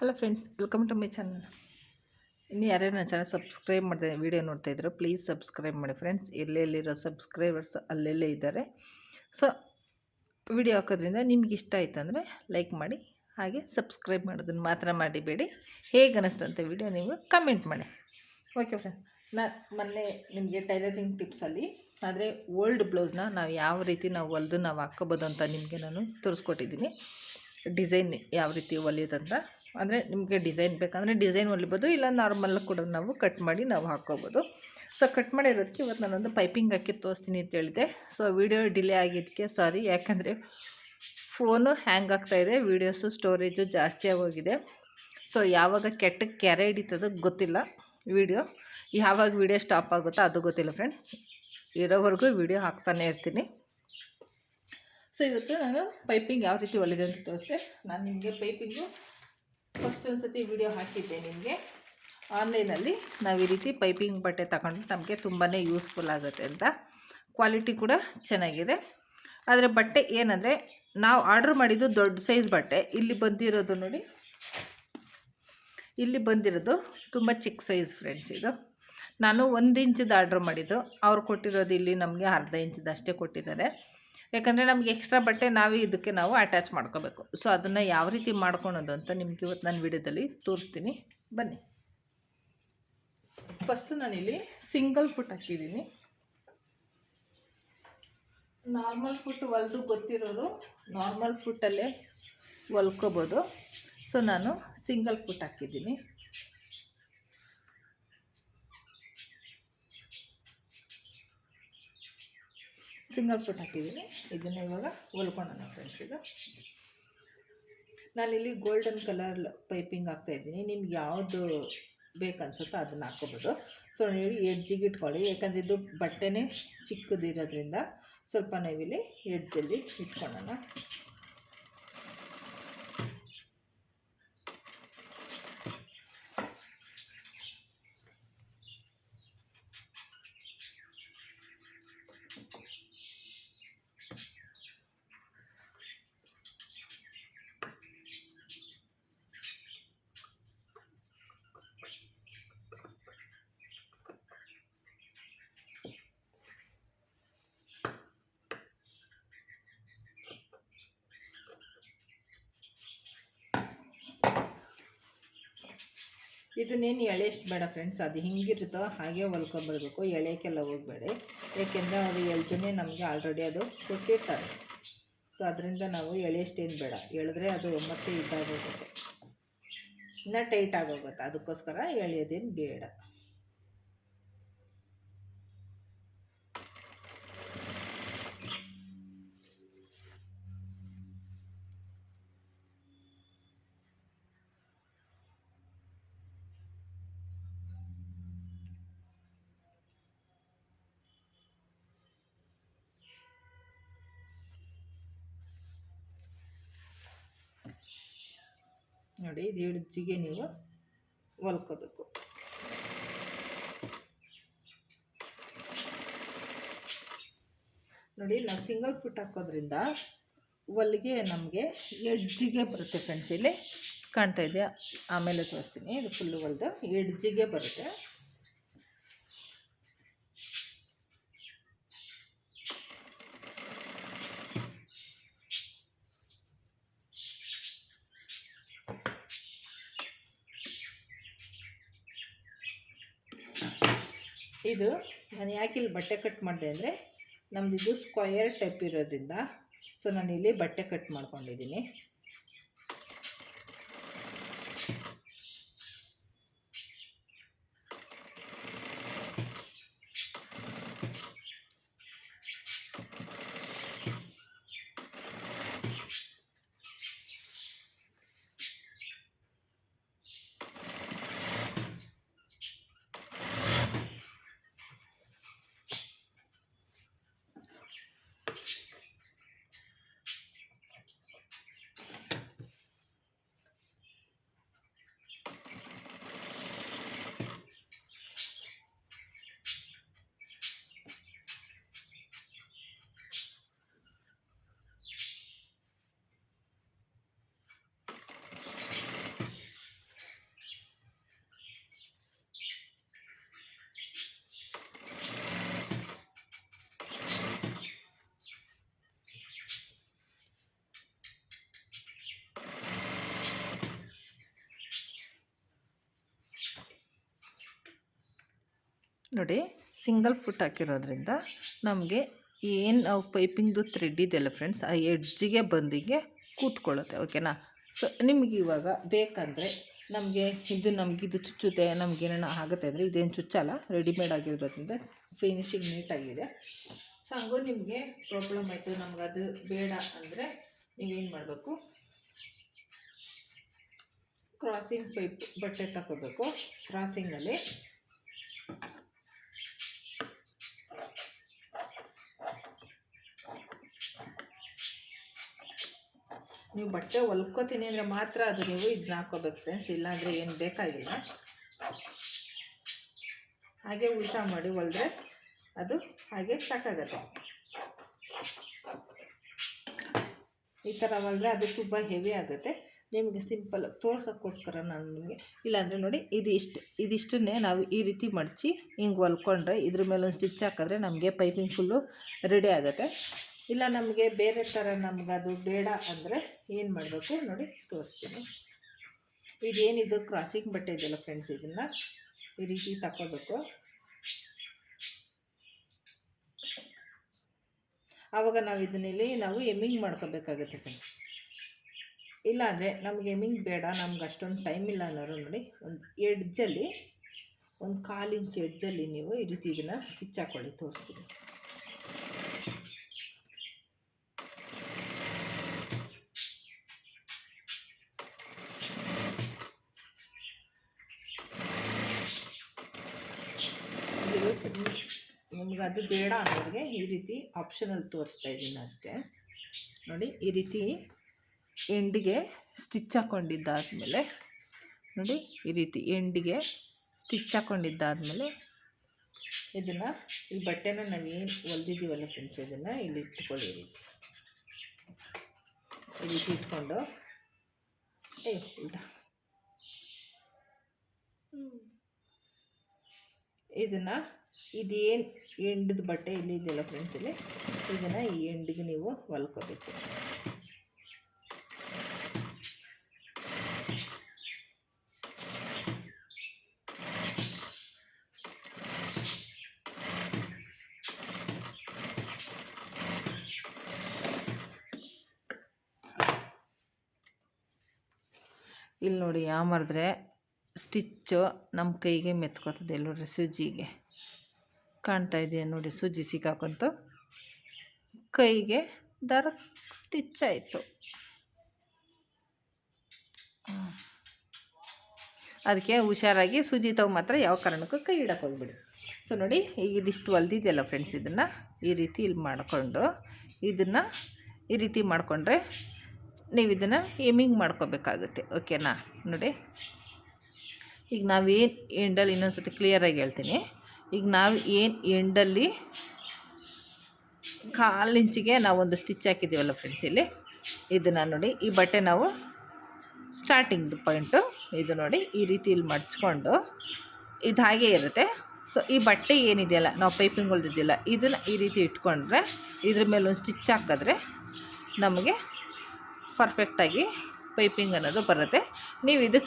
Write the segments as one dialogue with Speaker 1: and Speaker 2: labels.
Speaker 1: Hello friends, welcome to my channel. ಇನ್ನು ಯಾರ್ಯಾರು ನನ್ನ ಚಾನಲ್ ಸಬ್ಸ್ಕ್ರೈಬ್ ಮಾಡಿದೆ ವೀಡಿಯೋ ನೋಡ್ತಾ ಇದ್ರು, ಪ್ಲೀಸ್ ಸಬ್ಸ್ಕ್ರೈಬ್ ಮಾಡಿ ಫ್ರೆಂಡ್ಸ್. ಎಲ್ಲೆಲ್ಲಿರೋ ಸಬ್ಸ್ಕ್ರೈಬರ್ಸ್ ಅಲ್ಲೆಲ್ಲೇ ಇದ್ದಾರೆ. ಸೊ ವಿಡಿಯೋ ಹಾಕೋದ್ರಿಂದ ನಿಮ್ಗೆ ಇಷ್ಟ ಆಯ್ತು ಅಂದರೆ ಲೈಕ್ ಮಾಡಿ, ಹಾಗೆ ಸಬ್ಸ್ಕ್ರೈಬ್ ಮಾಡೋದನ್ನು ಮಾತ್ರ ಮಾಡಿಬೇಡಿ. ಹೇಗೆ ಅನ್ನಿಸ್ತಂತೆ ವಿಡಿಯೋ ನೀವು ಕಮೆಂಟ್ ಮಾಡಿ. ಓಕೆ ಫ್ರೆಂಡ್, ನಾನು ಮೊನ್ನೆ ನಿಮಗೆ ಟೈಲರಿಂಗ್ ಟಿಪ್ಸಲ್ಲಿ ಆದರೆ ಓಲ್ಡ್ ಬ್ಲೌಸ್ನ ನಾವು ಯಾವ ರೀತಿ ನಾವು ಹೊಲ್ದು ನಾವು ಹಾಕ್ಕೋಬೋದು ಅಂತ ನಿಮಗೆ ನಾನು ತೋರಿಸ್ಕೊಟ್ಟಿದ್ದೀನಿ. ಡಿಸೈನ್ ಯಾವ ರೀತಿ ಹೊಲಿಯೋದಂತ, ಅಂದರೆ ನಿಮಗೆ ಡಿಸೈನ್ ಬೇಕಂದರೆ ಡಿಸೈನ್ ಹೊಲಿಬೋದು, ಇಲ್ಲ ನಾರ್ಮಲ್ ಕೂಡ ನಾವು ಕಟ್ ಮಾಡಿ ನಾವು ಹಾಕ್ಕೋಬೋದು. ಸೊ ಕಟ್ ಮಾಡಿರೋದಕ್ಕೆ ಇವತ್ತು ನಾನೊಂದು ಪೈಪಿಂಗ್ ಹಾಕಿ ತೋರಿಸ್ತೀನಿ ಅಂತ ಹೇಳಿದೆ. ಸೊ ವಿಡಿಯೋ ಡಿಲೇ ಆಗಿದ್ದಕ್ಕೆ ಸಾರಿ, ಯಾಕಂದರೆ ಫೋನು ಹ್ಯಾಂಗ್ ಆಗ್ತಾಯಿದೆ, ವೀಡಿಯೋಸು ಸ್ಟೋರೇಜು ಜಾಸ್ತಿ ಆಗೋಗಿದೆ. ಸೊ ಯಾವಾಗ ಕೆಟ್ಟಕ್ಕೆ ಕೆರೆ ಹಿಡಿತದೋ ಗೊತ್ತಿಲ್ಲ, ವಿಡಿಯೋ ಯಾವಾಗ ವಿಡಿಯೋ ಸ್ಟಾಪ್ ಆಗುತ್ತೋ ಅದು ಗೊತ್ತಿಲ್ಲ ಫ್ರೆಂಡ್ಸ್. ಇರೋವರೆಗೂ ವಿಡಿಯೋ ಹಾಕ್ತಾನೆ ಇರ್ತೀನಿ. ಸೊ ಇವತ್ತು ನಾನು ಪೈಪಿಂಗ್ ಯಾವ ರೀತಿ ಹೊಲಿದೆ ಅಂತ ತೋರಿಸ್ದೆ. ನಾನು ನಿಮಗೆ ಪೈಪಿಂಗು ಫಸ್ಟ್ ಒಂದು ಸತಿ ವಿಡಿಯೋ ಹಾಕಿದ್ದೆ ನಿಮಗೆ. ಆನ್ಲೈನಲ್ಲಿ ನಾವು ಈ ರೀತಿ ಪೈಪಿಂಗ್ ಬಟ್ಟೆ ತಗೊಂಡು ನಮಗೆ ತುಂಬಾ ಯೂಸ್ಫುಲ್ ಆಗುತ್ತೆ ಅಂತ. ಕ್ವಾಲಿಟಿ ಕೂಡ ಚೆನ್ನಾಗಿದೆ. ಆದರೆ ಬಟ್ಟೆ ಏನಂದರೆ ನಾವು ಆರ್ಡ್ರ್ ಮಾಡಿದ್ದು ದೊಡ್ಡ ಸೈಜ್ ಬಟ್ಟೆ. ಇಲ್ಲಿ ಬಂದಿರೋದು ನೋಡಿ, ಇಲ್ಲಿ ಬಂದಿರೋದು ತುಂಬ ಚಿಕ್ಕ ಸೈಜ್ ಫ್ರೆಂಡ್ಸ್. ಇದು ನಾನು 1 ಇಂಚದ್ದು ಆರ್ಡ್ರ್ ಮಾಡಿದ್ದು, ಅವ್ರು ಕೊಟ್ಟಿರೋದು ಇಲ್ಲಿ ನಮಗೆ ಅರ್ಧ ಇಂಚದ್ದು ಅಷ್ಟೇ ಕೊಟ್ಟಿದ್ದಾರೆ. ಯಾಕಂದರೆ ನಮಗೆ ಎಕ್ಸ್ಟ್ರಾ ಬಟ್ಟೆ ಇದಕ್ಕೆ ನಾವು ಅಟ್ಯಾಚ್ ಮಾಡ್ಕೋಬೇಕು. ಸೊ ಅದನ್ನು ಯಾವ ರೀತಿ ಮಾಡ್ಕೊಳೋದು ಅಂತ ನಿಮ್ಗೆ ಇವತ್ತು ನಾನು ವಿಡಿಯೋದಲ್ಲಿ ತೋರಿಸ್ತೀನಿ, ಬನ್ನಿ. ಫಸ್ಟು ನಾನಿಲ್ಲಿ ಸಿಂಗಲ್ ಫುಟ್ ಹಾಕಿದ್ದೀನಿ. ನಾರ್ಮಲ್ ಫುಟ್ ಹೊಲ್ದು ಗೊತ್ತಿರೋರು ನಾರ್ಮಲ್ ಫುಟ್ಟಲ್ಲೇ ಹೊಲ್ಕೋಬೋದು. ಸೊ ನಾನು ಸಿಂಗಲ್ ಫುಟ್ ಹಾಕಿದ್ದೀನಿ. ಸಿಂಗಲ್ ಫುಟ್ ಹಾಕಿದ್ದೀನಿ. ಇದನ್ನು ಇವಾಗ ಹೊಲ್ಕೊಳ್ಳೋಣ ಫ್ರೆಂಡ್ಸ್. ಇದು ನಾನಿಲ್ಲಿ ಗೋಲ್ಡನ್ ಕಲರ್ ಪೈಪಿಂಗ್ ಹಾಕ್ತಾಯಿದ್ದೀನಿ. ನಿಮ್ಗೆ ಯಾವುದು ಬೇಕನ್ಸುತ್ತೋ ಅದನ್ನು ಹಾಕ್ಕೋಬೋದು. ಸೊ ನೀವು ಎಡ್ಜಿಗೆ ಇಟ್ಕೊಳ್ಳಿ, ಯಾಕಂದರೆ ಇದು ಬಟ್ಟೆನೇ ಚಿಕ್ಕದಿರೋದ್ರಿಂದ ಸ್ವಲ್ಪ ನಾವಿಲ್ಲಿ ಎಡ್ಜಲ್ಲಿ ಇಟ್ಕೊಳ್ಳೋಣ. ಇದನ್ನೇನು ಎಳೆಯಷ್ಟು ಬೇಡ ಫ್ರೆಂಡ್ಸ್, ಅದು ಹಿಂಗಿರುತ್ತೋ ಹಾಗೆ ಹೊಲ್ಕೊಂಬರ್ಬೇಕು, ಎಳೆಯಕ್ಕೆಲ್ಲ ಹೋಗಬೇಡ. ಏಕೆಂದರೆ ಅದು ಎಳ್ದನ್ನೇ ನಮಗೆ ಆಲ್ರೆಡಿ ಅದು ಕೊಟ್ಟಿರ್ತಾರೆ. ಸೊ ಅದರಿಂದ ನಾವು ಎಳೆಯಷ್ಟೇನು ಬೇಡ, ಎಳೆದ್ರೆ ಅದು ಮತ್ತೆ ಇದಾಗೋಗುತ್ತೆ, ಇನ್ನೂ ಟೈಟ್ ಆಗೋಗುತ್ತೆ. ಅದಕ್ಕೋಸ್ಕರ ಎಳೆಯೋದೇನು ಬೇಡ. ನೋಡಿ, ಇದು ಎಡ್ಜಿಗೆ ನೀವು ಹೊಲ್ಕೋಬೇಕು. ನೋಡಿ, ನಾವು ಸಿಂಗಲ್ ಫುಟ್ ಹಾಕೋದ್ರಿಂದ ಹೊಲಿಗೆ ನಮಗೆ ಎಡ್ಜಿಗೆ ಬರುತ್ತೆ ಫ್ರೆಂಡ್ಸ್. ಇಲ್ಲಿ ಕಾಣ್ತಾ ಇದೆಯಾ, ಆಮೇಲೆ ತೋರಿಸ್ತೀನಿ. ಇದು ಫುಲ್ಲು ಹೊಲಿದು ಎಡ್ಜಿಗೆ ಬರುತ್ತೆ. ಇದು ನಾನು ಯಾಕೆ ಇಲ್ಲಿ ಬಟ್ಟೆ ಕಟ್ ಮಾಡಿದೆ ಅಂದರೆ, ನಮ್ಮದಿದು ಸ್ಕ್ವಯರ್ ಟೈಪ್ ಇರೋದ್ರಿಂದ ಸೊ ನಾನಿಲ್ಲಿ ಬಟ್ಟೆ ಕಟ್ ಮಾಡ್ಕೊಂಡಿದ್ದೀನಿ. ನೋಡಿ ಸಿಂಗಲ್ ಫುಟ್ ಹಾಕಿರೋದ್ರಿಂದ ನಮಗೆ ಏನು ನಾವು ಪೈಪಿಂಗ್ದು ಥ್ರೆಡ್ ಇದೆಯಲ್ಲ ಫ್ರೆಂಡ್ಸ್, ಆ ಎಡ್ಜಿಗೆ ಬಂದಿಗೆ ಕೂತ್ಕೊಳ್ಳುತ್ತೆ. ಓಕೆನಾ. ಸೊ ನಿಮಗೆ ಇವಾಗ ಬೇಕಂದರೆ ನಮಗಿದು ಚುಚ್ಚುತ್ತೆ, ನಮಗೇನೋ ಆಗುತ್ತೆ ಅಂದರೆ ಇದೇನು ಚುಚ್ಚಲ್ಲ, ರೆಡಿಮೇಡ್ ಆಗಿರೋದ್ರಿಂದ ಫಿನಿಶಿಂಗ್ ನೀಟಾಗಿದೆ. ಸೊ ಹಂಗೂ ನಿಮಗೆ ಪ್ರಾಬ್ಲಮ್ ಆಯಿತು, ನಮಗದು ಬೇಡ ಅಂದರೆ ನೀವೇನು ಮಾಡಬೇಕು, ಕ್ರಾಸಿಂಗ್ ಪೈಪ್ ಬಟ್ಟೆ ತಗೋಬೇಕು. ಕ್ರಾಸಿಂಗಲ್ಲಿ ನೀವು ಬಟ್ಟೆ ಹೊಲ್ಕೋತೀನಿ ಅಂದರೆ ಮಾತ್ರ ಅದು ನೀವು ಇದನ್ನ ಹಾಕ್ಕೋಬೇಕು ಫ್ರೆಂಡ್ಸ್, ಇಲ್ಲಾಂದರೆ ಏನು ಬೇಕಾಗಿಲ್ಲ. ಹಾಗೆ ಉಲ್ಟಾ ಮಾಡಿ ಹೊಲಿದ್ರೆ ಅದು ಹಾಗೆ ಸಾಕಾಗತ್ತೆ. ಈ ಥರ ಹೊಲಿದ್ರೆ ಅದು ತುಂಬ ಹೆವಿ ಆಗುತ್ತೆ. ನಿಮಗೆ ಸಿಂಪಲ್ ತೋರ್ಸೋಕ್ಕೋಸ್ಕರ ನಾನು ನಿಮಗೆ, ಇಲ್ಲಾಂದರೆ ನೋಡಿ ಇದಿಷ್ಟನ್ನೇ ನಾವು ಈ ರೀತಿ ಮಡಚಿ ಹಿಂಗೆ ಹೊಲ್ಕೊಂಡ್ರೆ ಇದ್ರ ಮೇಲೆ ಒಂದು ಸ್ಟಿಚ್ ಹಾಕಿದ್ರೆ ನಮಗೆ ಪೈಪಿಂಗ್ ಫುಲ್ಲು ರೆಡಿ ಆಗುತ್ತೆ. ಇಲ್ಲ ನಮಗೆ ಬೇರೆ ಥರ ನಮಗದು ಬೇಡ ಅಂದರೆ ಏನು ಮಾಡಬೇಕು ನೋಡಿ ತೋರಿಸ್ತೀನಿ. ಇದೇನಿದು ಕ್ರಾಸಿಂಗ್ ಬಟ್ಟೆ ಇದೆಯಲ್ಲ ಫ್ರೆಂಡ್ಸ್, ಇದನ್ನು ಈ ರೀತಿ ತಗೋಬೇಕು. ಆವಾಗ ನಾವು ಇದನ್ನಲ್ಲಿ ನಾವು ಎಮ್ಮಿಂಗ್ ಮಾಡ್ಕೋಬೇಕಾಗುತ್ತೆ ಫ್ರೆಂಡ್ಸ್. ಇಲ್ಲಾಂದರೆ ನಮಗೆ ಎಮ್ಮಿಂಗ್ ಬೇಡ, ನಮ್ಗೆ ಅಷ್ಟೊಂದು ಟೈಮ್ ಇಲ್ಲ ಅನ್ನೋರು ನೋಡಿ ಒಂದು ಎಡ್ಜಲ್ಲಿ, ಒಂದು 1/4 ಇಂಚ್ ಎಡ್ಜಲ್ಲಿ ನೀವು ಈ ರೀತಿ ಇದನ್ನು ಸ್ಟಿಚ್ ಹಾಕ್ಕೊಳ್ಳಿ. ತೋರಿಸ್ತೀನಿ. ನಿಮ್ಗೆ ಅದು ಬೇಡ ಅನ್ನೋರಿಗೆ ಈ ರೀತಿ ಆಪ್ಷನಲ್ ತೋರಿಸ್ತಾ ಇದ್ದೀನಿ ಅಷ್ಟೇ. ನೋಡಿ ಈ ರೀತಿ ಎಂಡಿಗೆ ಸ್ಟಿಚ್ ಹಾಕ್ಕೊಂಡಿದ್ದಾದಮೇಲೆ ನೋಡಿ ಈ ರೀತಿ ಎಂಡಿಗೆ ಸ್ಟಿಚ್ ಹಾಕ್ಕೊಂಡಿದ್ದಾದಮೇಲೆ ಇದನ್ನು, ಈ ಬಟ್ಟೆನ ನಾವೇನು ಹೊಲ್ದಿದ್ದೀವಲ್ಲ ಫ್ರೆಂಡ್ಸ್, ಇದನ್ನು ಇಲ್ಲಿ ಇಟ್ಕೊಳ್ಳಿ. ಈ ರೀತಿ ಇಟ್ಕೊಂಡು ಇದನ್ನು ಇದೇನು ಎಂಡದ ಬಟ್ಟೆ ಇಲ್ಲಿ ಇದೆಯಲ್ಲ ಫ್ರೆಂಡ್ಸ್, ಇಲ್ಲಿ ಇದನ್ನು ಈ ಎಂಡಿಗೆ ನೀವು ಹೊಲ್ಕೋಬೇಕು. ಇಲ್ಲಿ ನೋಡಿ ಯಾಮರಿದ್ರೆ ಸ್ಟಿಚ್ಚು ನಮ್ಮ ಕೈಗೆ ಮೆತ್ಕೋತದೆ. ನೋಡಿರಿ ಸೂಜಿಗೆ ಕಾಣ್ತಾ ಇದೆಯಾ ನೋಡಿ, ಸೂಜಿ ಸಿಕ್ಕಾಕೊಂತು ಕೈಗೆ ದಾರ ಸ್ಟಿಚ್ ಆಯಿತು. ಅದಕ್ಕೆ ಹುಷಾರಾಗಿ ಸೂಜಿ ತಗೊ ಮಾತ್ರ ಯಾವ ಕಾರಣಕ್ಕೂ ಕೈ ಇಡಕ್ಕೆ ಹೋಗ್ಬಿಡಿ. ಸೊ ನೋಡಿ ಈಗ ಇದಿಷ್ಟು ಹೊಲ್ದಿದೆಯಲ್ಲ ಫ್ರೆಂಡ್ಸ್, ಇದನ್ನು ಈ ರೀತಿ ಇಲ್ಲಿ ಮಾಡಿಕೊಂಡು ಇದನ್ನು ಈ ರೀತಿ ಮಾಡಿಕೊಂಡ್ರೆ ನೀವು ಇದನ್ನು ಎಮ್ಮಿಂಗ್ ಮಾಡ್ಕೋಬೇಕಾಗುತ್ತೆ. ಓಕೆನಾ. ನೋಡಿ ಈಗ ನಾವೇನು ಎಂಡಲ್ಲಿ, ಇನ್ನೊಂದು ಸತಿ ಕ್ಲಿಯರಾಗಿ ಹೇಳ್ತೀನಿ, ಈಗ ನಾವು ಏನು ಎಂಡಲ್ಲಿ 1/4 ಇಂಚಿಗೆ ನಾವೊಂದು ಸ್ಟಿಚ್ ಹಾಕಿದ್ದೀವಲ್ಲ ಫ್ರೆಂಡ್ಸ್, ಇಲ್ಲಿ ಇದನ್ನು ನೋಡಿ, ಈ ಬಟ್ಟೆ ನಾವು ಸ್ಟಾರ್ಟಿಂಗ್ದು ಪಾಯಿಂಟು ಇದು ನೋಡಿ ಈ ರೀತಿ ಇಲ್ಲಿ ಮಡ್ಚ್ಕೊಂಡು ಇದು ಹಾಗೇ ಇರುತ್ತೆ. ಸೊ ಈ ಬಟ್ಟೆ ಏನಿದೆಯಲ್ಲ ನಾವು ಪೈಪಿಂಗ್ ಹೊಲ್ದಿದ್ದಿಲ್ಲ, ಇದನ್ನು ಈ ರೀತಿ ಇಟ್ಕೊಂಡ್ರೆ ಇದ್ರ ಮೇಲೆ ಒಂದು ಸ್ಟಿಚ್ ಹಾಕಿದ್ರೆ ನಮಗೆ ಪರ್ಫೆಕ್ಟಾಗಿ ಪೈಪಿಂಗ್ ಅನ್ನೋದು ಬರುತ್ತೆ.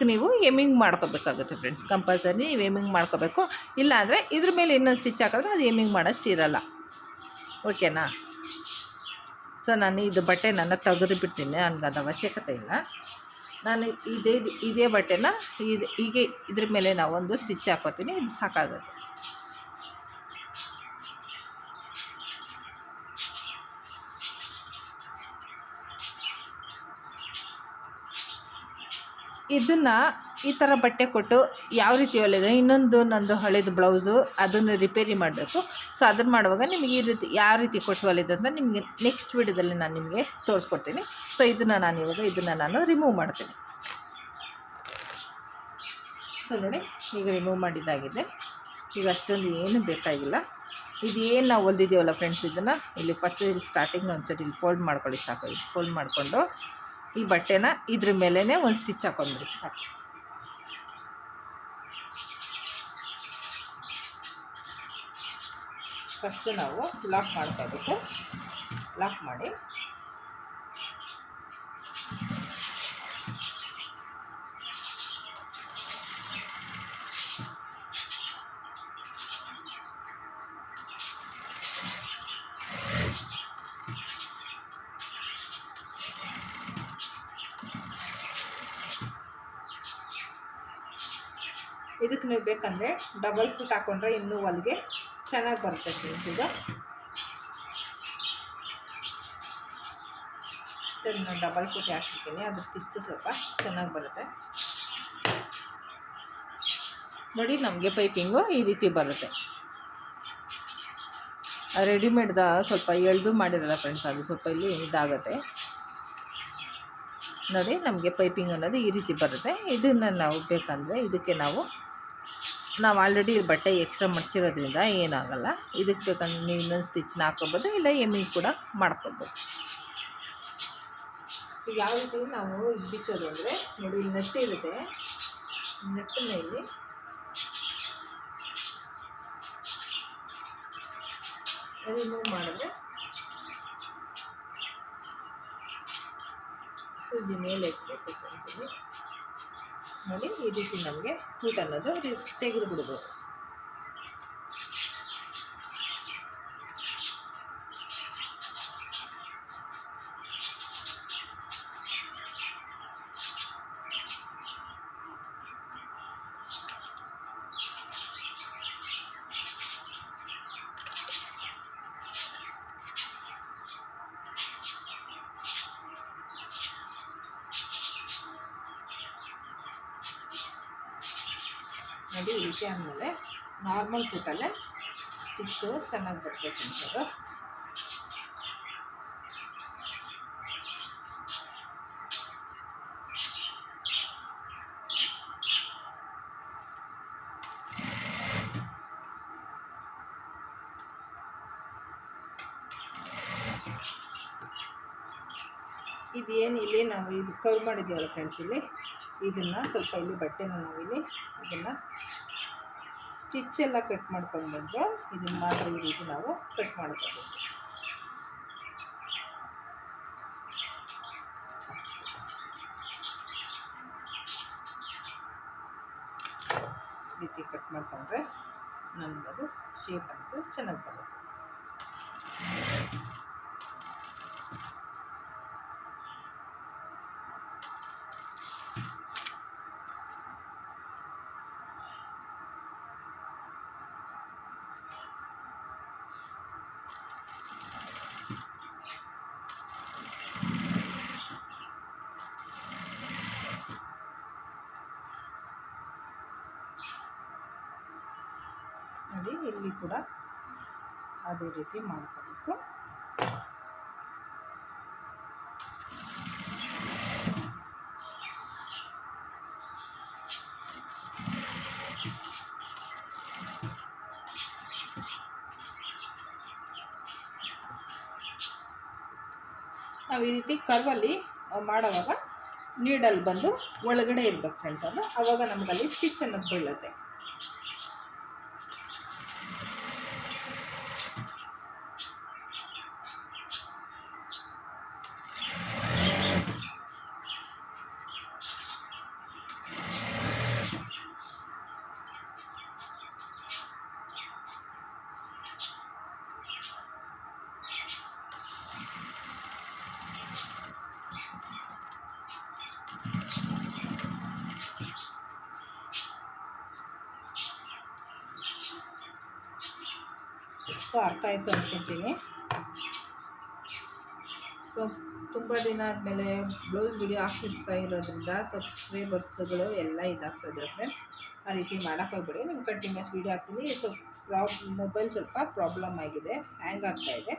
Speaker 1: ನೀವು ಎಮ್ಮಿಂಗ್ ಮಾಡ್ಕೋಬೇಕಾಗುತ್ತೆ ಫ್ರೆಂಡ್ಸ್, ಕಂಪಲ್ಸರಿ ನೀವು ಎಮ್ಮಿಂಗ್ ಮಾಡ್ಕೋಬೇಕು. ಇಲ್ಲಾಂದರೆ ಇದ್ರ ಮೇಲೆ ಇನ್ನೊಂದು ಸ್ಟಿಚ್ ಹಾಕಿದ್ರೆ ಅದು ಎಮ್ಮಿಂಗ್ ಮಾಡೋಷ್ಟು ಇರೋಲ್ಲ. ಓಕೆನಾ. ಸೊ ನಾನು ಇದು ಬಟ್ಟೆ ನನ್ನ ತೆಗೆದು ಬಿಡ್ತೀನಿ, ನನಗೆ ಅದು ಅವಶ್ಯಕತೆ ಇಲ್ಲ. ನಾನು ಇದೇ ಬಟ್ಟೆನ ಹೀಗೆ ಇದ್ರ ಮೇಲೆ ನಾವೊಂದು ಸ್ಟಿಚ್ ಹಾಕೋತೀನಿ, ಇದು ಸಾಕಾಗುತ್ತೆ. ಇದನ್ನು ಈ ಥರ ಬಟ್ಟೆ ಕೊಟ್ಟು ಯಾವ ರೀತಿ ಹೊಲಿದ್ರೆ, ಇನ್ನೊಂದು ನಂದು ಹಳೇದು ಬ್ಲೌಸು ಅದನ್ನು ರಿಪೇರಿ ಮಾಡಬೇಕು. ಸೊ ಅದನ್ನು ಮಾಡುವಾಗ ನಿಮಗೆ ಈ ರೀತಿ ಯಾವ ರೀತಿ ಕೊಟ್ಟು ಹೊಲಿದು ಅಂತ ನಿಮಗೆ ನೆಕ್ಸ್ಟ್ ವಿಡಿಯೋದಲ್ಲಿ ನಾನು ನಿಮಗೆ ತೋರಿಸ್ಕೊಡ್ತೀನಿ. ಸೊ ಇದನ್ನು ನಾನು ರಿಮೂವ್ ಮಾಡ್ತೀನಿ. ಸೊ ನೋಡಿ ಈಗ ರಿಮೂವ್ ಮಾಡಿದ್ದಾಗಿದೆ. ಈಗ ಅಷ್ಟೊಂದು ಏನು ಬೇಕಾಗಿಲ್ಲ. ಇದೇನು ನಾವು ಹೊಲ್ದಿದ್ದೀವಲ್ಲ ಫ್ರೆಂಡ್ಸ್, ಇದನ್ನು ಇಲ್ಲಿ ಫಸ್ಟ್ ಇಲ್ಲಿ ಸ್ಟಾರ್ಟಿಂಗ್ ಒಂದ್ಸರಿ ಇಲ್ಲಿ ಫೋಲ್ಡ್ ಮಾಡ್ಕೊಳ್ಳಿ ಸಾಕು. ಇಲ್ಲಿ ಫೋಲ್ಡ್ ಮಾಡಿಕೊಂಡು ಈ ಬಟ್ಟೆನ ಇದ್ರ ಮೇಲೇ ಒಂದು ಸ್ಟಿಚ್ ಹಾಕೊಂಡ್ಬಿಡಿ ಸಾಕು. ಫಸ್ಟು ನಾವು ಲಾಕ್ ಮಾಡ್ಕೋಬೇಕು. ಲಾಕ್ ಮಾಡಿ ಇದಕ್ಕೆ ನೀವು ಬೇಕಂದರೆ ಡಬಲ್ ಫುಟ್ ಹಾಕ್ಕೊಂಡ್ರೆ ಇನ್ನೂ ಹೊಲಿಗೆ ಚೆನ್ನಾಗಿ ಬರುತ್ತೆ ಫ್ರೆಂಡ್ಸ್. ಈಗ ನಾನು ಡಬಲ್ ಫುಟ್ ಹಾಕಿರ್ತೀನಿ, ಅದು ಸ್ಟಿಚ್ಚು ಸ್ವಲ್ಪ ಚೆನ್ನಾಗಿ ಬರುತ್ತೆ ನೋಡಿ. ನಮಗೆ ಪೈಪಿಂಗು ಈ ರೀತಿ ಬರುತ್ತೆ. ರೆಡಿಮೇಡ್ದ ಸ್ವಲ್ಪ ಎಳೆದು ಮಾಡಿರಲ್ಲ ಫ್ರೆಂಡ್ಸ್, ಅದು ಸ್ವಲ್ಪ ಇಲ್ಲಿ ಇದಾಗುತ್ತೆ ನೋಡಿ. ನಮಗೆ ಪೈಪಿಂಗ್ ಅನ್ನೋದು ಈ ರೀತಿ ಬರುತ್ತೆ. ಇದನ್ನು ನಾವು ಬೇಕಂದರೆ ಇದಕ್ಕೆ ನಾವು ಆಲ್ರೆಡಿ ಬಟ್ಟೆ ಎಕ್ಸ್ಟ್ರಾ ಮಡ್ಚಿರೋದ್ರಿಂದ ಏನಾಗಲ್ಲ. ಇದಕ್ಕೆ ಬೇಕಂದ್ರೆ ನೀವು ಇನ್ನೊಂದು ಸ್ಟಿಚ್ನ ಹಾಕ್ಕೊಬೋದು, ಇಲ್ಲ ಎಮ್ಮಿಂಗ್ ಕೂಡ ಮಾಡ್ಕೊಬೋದು. ಈಗ ಯಾವ ರೀತಿ ನಾವು ಇದು ಬಿಚ್ಚೋದು ಅಂದರೆ ನೋಡಿ, ಇಲ್ಲಿ ನೆಟ್ಟು ಇರುತ್ತೆ, ನೆಟ್ಟನ್ನ ಇಲ್ಲಿ ರಿಮೂವ್ ಮಾಡಿದ್ರೆ ಸೂಜಿ ಮೇಲೆ ಇಟ್ಬೇಕು ಫ್ರೆಂಡ್ಸ್. ಇಲ್ಲಿ ನೋಡಿ ಈ ರೀತಿ ನಮಗೆ ಫೂಟ್ ಅನ್ನೋದು ತೆಗೆದು ಬಿಡ್ಬೋದು. ನೋಡಿ ಈ ರೀತಿ ಆದಮೇಲೆ ನಾರ್ಮಲ್ ಫುಟ್ಟಲ್ಲೇ ಸ್ಟಿಚ್ಚು ಚೆನ್ನಾಗಿ ಬರ್ತದೆ ಫ್ರೆಂಡ್ಸ್. ಇದೇನು ಇಲ್ಲಿ ನಾವು ಇದು ಕರ್ವ್ ಮಾಡಿದ್ದೀವಲ್ಲ ಫ್ರೆಂಡ್ಸ್, ಇಲ್ಲಿ ಇದನ್ನು ಸ್ವಲ್ಪ ಇಲ್ಲಿ ಬಟ್ಟೆನ ನಾವಿಲ್ಲಿ ಇದನ್ನು ಸ್ಟಿಚ್ಚೆಲ್ಲ ಕಟ್ ಮಾಡ್ಕೊಂಡು ಇದನ್ನು ಮಾತ್ರ ಈ ರೀತಿ ನಾವು ಕಟ್ ಮಾಡ್ಕೋಬೇಕು. ಈ ರೀತಿ ಕಟ್ ಮಾಡ್ಕೊಂಡ್ರೆ ನಮಗದು ಶೇಪ್ ಅನ್ನೋದು ಚೆನ್ನಾಗಿ ಬರುತ್ತೆ. ನೋಡಿ ಇಲ್ಲಿ ಕೂಡ ಅದೇ ರೀತಿ ಮಾಡ್ಕೋಬೇಕು. ನಾವು ಈ ರೀತಿ ಕರ್ವಲ್ಲಿ ಮಾಡೋವಾಗ ನೀಡಲ್ ಬಂದು ಒಳಗಡೆ ಇರ್ಬೇಕು ಫ್ರೆಂಡ್ಸ್, ಅದು ಆವಾಗ ನಮಗಲ್ಲಿ ಸ್ಟಿಚ್ ಅನ್ನೋದು ಬೀಳುತ್ತೆ. ಸೊ ಅರ್ಥ ಆಯಿತು ಅಂದ್ಕೊತೀನಿ. ಸೊ ತುಂಬ ದಿನ ಆದಮೇಲೆ ಬ್ಲೌಸ್ ವಿಡಿಯೋ ಹಾಕ್ತಿರ್ತಾ ಇರೋದ್ರಿಂದ ಸಬ್ಸ್ಕ್ರೈಬರ್ಸ್ಗಳು ಎಲ್ಲ ಇದಾಗ್ತಾಯಿದ್ದಾರೆ ಫ್ರೆಂಡ್ಸ್. ಆ ರೀತಿ ಮಾಡೋಕ್ಕೋಗ್ಬೇಡಿ, ನಿಮ್ಮ ಕಂಟಿನ್ಯೂಸ್ ವೀಡಿಯೋ ಹಾಕ್ತೀನಿ. ಸೊ ಮೊಬೈಲ್ ಸ್ವಲ್ಪ ಪ್ರಾಬ್ಲಮ್ ಆಗಿದೆ, ಹ್ಯಾಂಗ್ ಆಗ್ತಾಯಿದೆ.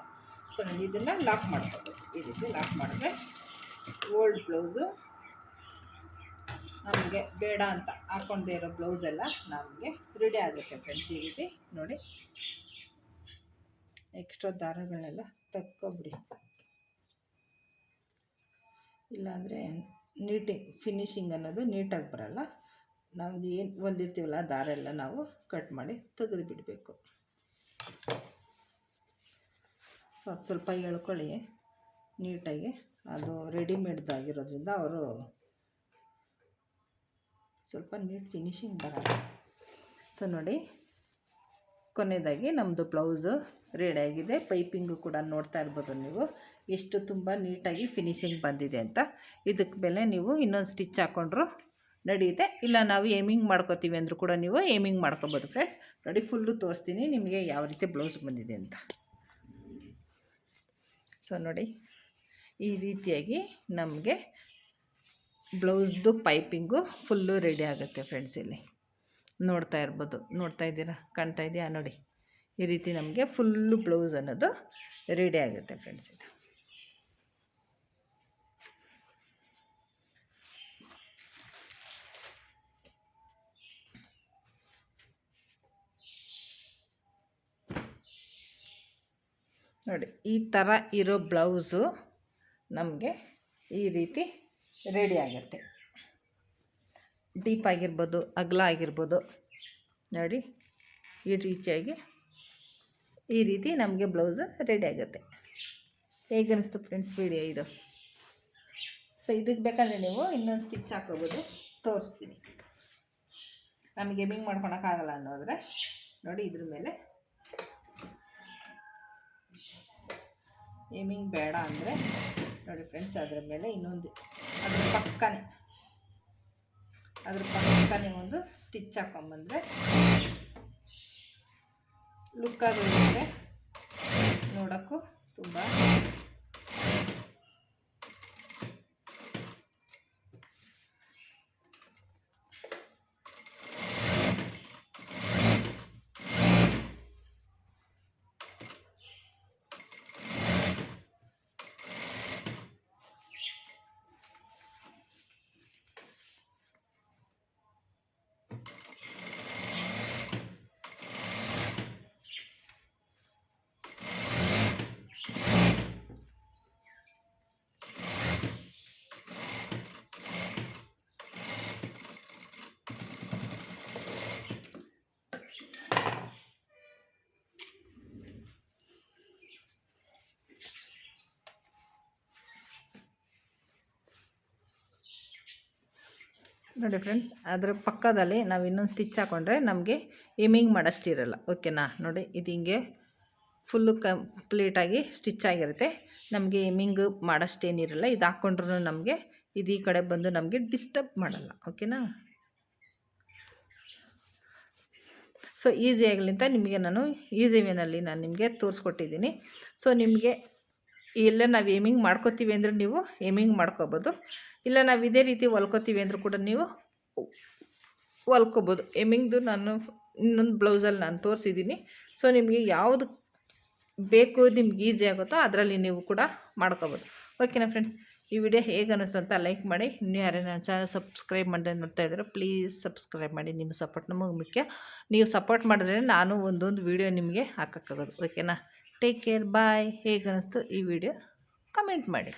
Speaker 1: ಸೊ ನಾನು ಇದನ್ನು ಲಾಕ್ ಮಾಡ್ಕೋಬೇಕು. ಈ ರೀತಿ ಲಾಕ್ ಮಾಡಿದ್ರೆ ಓಲ್ಡ್ ಬ್ಲೌಸು ನಮಗೆ ಬೇಡ ಅಂತ ಹಾಕ್ಕೊಂಡೇ ಇರೋ ಬ್ಲೌಸೆಲ್ಲ ನಮಗೆ ರೆಡಿ ಆಗುತ್ತೆ ಫ್ರೆಂಡ್ಸ್. ಈ ರೀತಿ ನೋಡಿ, ಎಕ್ಸ್ಟ್ರಾ ದಾರಗಳನ್ನೆಲ್ಲ ತಕ್ಕೊಬಿಡಿ, ಇಲ್ಲಾಂದರೆ ಫಿನಿಶಿಂಗ್ ಅನ್ನೋದು ನೀಟಾಗಿ ಬರಲ್ಲ. ನಾವು ಏನು ಹೊಲ್ದಿರ್ತೀವಲ್ಲ ದಾರ ಎಲ್ಲ ನಾವು ಕಟ್ ಮಾಡಿ ತೆಗೆದು ಬಿಡಬೇಕು. ಸೊ ಅದು ಸ್ವಲ್ಪ ಎಳ್ಕೊಳ್ಳಿ ನೀಟಾಗಿ, ಅದು ರೆಡಿಮೇಡ್ದಾಗಿರೋದ್ರಿಂದ ಅವರು ಸ್ವಲ್ಪ ನೀಟ್ ಫಿನಿಶಿಂಗ್ ಬರಲ್ಲ. ಸೊ ನೋಡಿ, ಕೊನೆಯದಾಗಿ ನಮ್ಮದು ಬ್ಲೌಸು ರೆಡಿಯಾಗಿದೆ. ಪೈಪಿಂಗು ಕೂಡ ನೋಡ್ತಾ ಇರ್ಬೋದು ನೀವು ಎಷ್ಟು ತುಂಬ ನೀಟಾಗಿ ಫಿನಿಶಿಂಗ್ ಬಂದಿದೆ ಅಂತ. ಇದಕ್ಕೆ ಮೇಲೆ ನೀವು ಇನ್ನೊಂದು ಸ್ಟಿಚ್ ಹಾಕ್ಕೊಂಡ್ರು ನಡೆಯುತ್ತೆ. ಇಲ್ಲ ನಾವು ಏಮಿಂಗ್ ಮಾಡ್ಕೋತೀವಿ ಅಂದರೂ ಕೂಡ ನೀವು ಏಮಿಂಗ್ ಮಾಡ್ಕೊಬೋದು ಫ್ರೆಂಡ್ಸ್. ನೋಡಿ ಫುಲ್ಲು ತೋರಿಸ್ತೀನಿ ನಿಮಗೆ ಯಾವ ರೀತಿ ಬ್ಲೌಸ್ ಬಂದಿದೆ ಅಂತ. ಸೊ ನೋಡಿ ಈ ರೀತಿಯಾಗಿ ನಮಗೆ ಬ್ಲೌಸ್ದು ಪೈಪಿಂಗು ಫುಲ್ಲು ರೆಡಿ ಆಗುತ್ತೆ ಫ್ರೆಂಡ್ಸ್. ಇಲ್ಲಿ ನೋಡ್ತಾ ಇರ್ಬೋದು, ನೋಡ್ತಾ ಇದ್ದೀರಾ, ಕಾಣ್ತಾ ಇದೆಯಾ ನೋಡಿ. ಈ ರೀತಿ ನಮಗೆ ಫುಲ್ಲು ಬ್ಲೌಸ್ ಅನ್ನೋದು ರೆಡಿ ಆಗುತ್ತೆ ಫ್ರೆಂಡ್ಸ್. ಇದು ನೋಡಿ ಈ ಥರ ಇರೋ ಬ್ಲೌಸು ನಮಗೆ ಈ ರೀತಿ ರೆಡಿ ಆಗುತ್ತೆ. ಡೀಪ್ ಆಗಿರ್ಬೋದು, ಅಗಲ ಆಗಿರ್ಬೋದು. ನೋಡಿ ಈ ರೀತಿಯಾಗಿ ಈ ರೀತಿ ನಮಗೆ ಬ್ಲೌಸು ರೆಡಿ ಆಗುತ್ತೆ. ಹೇಗೆ ಅನಿಸ್ತು ಫ್ರೆಂಡ್ಸ್ ವಿಡಿಯೋ ಇದು? ಸೊ ಇದಕ್ಕೆ ಬೇಕಾದರೆ ನೀವು ಇನ್ನೊಂದು ಸ್ಟಿಚ್ ಹಾಕೋಬೋದು, ತೋರಿಸ್ತೀನಿ. ನಮಗೆ ಎಮ್ಮಿಂಗ್ ಮಾಡ್ಕೊಳಕ್ಕಾಗಲ್ಲ ಅನ್ನೋದ್ರೆ ನೋಡಿ ಇದ್ರ ಮೇಲೆ ಏಮಿಂಗ್ ಬೇಡ ಅಂದರೆ ನೋಡಿ ಫ್ರೆಂಡ್ಸ್, ಅದರ ಮೇಲೆ ಇನ್ನೊಂದು ಅದ್ರ ಪಕ್ಕನೇ ಒಂದು ಸ್ಟಿಚ್ ಹಾಕೊಂಬಂದರೆ ಲುಕ್ ಆಗಿರುತ್ತೆ, ನೋಡೋಕ್ಕೂ ತುಂಬ ನೋಡಿ ಫ್ರೆಂಡ್ಸ್. ಅದರ ಪಕ್ಕದಲ್ಲಿ ನಾವು ಇನ್ನೊಂದು ಸ್ಟಿಚ್ ಹಾಕ್ಕೊಂಡ್ರೆ ನಮಗೆ ಏಮಿಂಗ್ ಮಾಡೋಷ್ಟಿರಲ್ಲ, ಓಕೆನಾ? ನೋಡಿ ಇದು ಹಿಂಗೆ ಫುಲ್ಲು ಕಂಪ್ಲೀಟಾಗಿ ಸ್ಟಿಚ್ ಆಗಿರುತ್ತೆ. ನಮಗೆ ಏಮಿಂಗ್ ಮಾಡೋಷ್ಟೇನಿರಲ್ಲ. ಇದು ಹಾಕ್ಕೊಂಡ್ರೂ ನಮಗೆ ಇದು ಈ ಕಡೆ ಬಂದು ನಮಗೆ ಡಿಸ್ಟರ್ಬ್ ಮಾಡಲ್ಲ, ಓಕೆನಾ? ಸೊ ಈಸಿ ಆಗಲಿ ಅಂತ ನಿಮಗೆ ನಾನು ಈಸಿ ವೇನಲ್ಲಿ ನಾನು ನಿಮಗೆ ತೋರಿಸ್ಕೊಟ್ಟಿದ್ದೀನಿ. ಸೊ ನಿಮಗೆ ಎಲ್ಲ ನಾವು ಏಮಿಂಗ್ ಮಾಡ್ಕೋತೀವಿ ಅಂದರೆ ನೀವು ಏಮಿಂಗ್ ಮಾಡ್ಕೋಬೋದು. ಇಲ್ಲ ನಾವು ಇದೇ ರೀತಿ ಹೊಲ್ಕೋತೀವಿ ಅಂದರೂ ಕೂಡ ನೀವು ಹೊಲ್ಕೋಬೋದು. ಏಮಿಂಗ್ದು ನಾನು ಇನ್ನೊಂದು ಬ್ಲೌಸಲ್ಲಿ ನಾನು ತೋರಿಸಿದ್ದೀನಿ. ಸೊ ನಿಮಗೆ ಯಾವುದು ಬೇಕು, ನಿಮ್ಗೆ ಈಸಿ ಆಗುತ್ತೋ ಅದರಲ್ಲಿ ನೀವು ಕೂಡ ಮಾಡ್ಕೋಬೋದು, ಓಕೆನಾ ಫ್ರೆಂಡ್ಸ್? ಈ ವಿಡಿಯೋ ಹೇಗೆ ಅನ್ನಿಸ್ತು ಅಂತ ಲೈಕ್ ಮಾಡಿ. ಇನ್ನೂ ಯಾರೇ ನನ್ನ ಚಾನಲ್ ಸಬ್ಸ್ಕ್ರೈಬ್ ಮಾಡದೆ ನೋಡ್ತಾ ಇದ್ದಾರೆ ಪ್ಲೀಸ್ ಸಬ್ಸ್ಕ್ರೈಬ್ ಮಾಡಿ. ನಿಮ್ಮ ಸಪೋರ್ಟ್ ನಮಗೆ ಮುಖ್ಯ. ನೀವು ಸಪೋರ್ಟ್ ಮಾಡಿದ್ರೆ ನಾನು ಒಂದೊಂದು ವಿಡಿಯೋ ನಿಮಗೆ ಹಾಕೋಕ್ಕಾಗೋದು, ಓಕೆನಾ? ಟೇಕ್ ಕೇರ್, ಬಾಯ್. ಹೇಗೆ ಅನ್ನಿಸ್ತು ಈ ವಿಡಿಯೋ ಕಮೆಂಟ್ ಮಾಡಿ.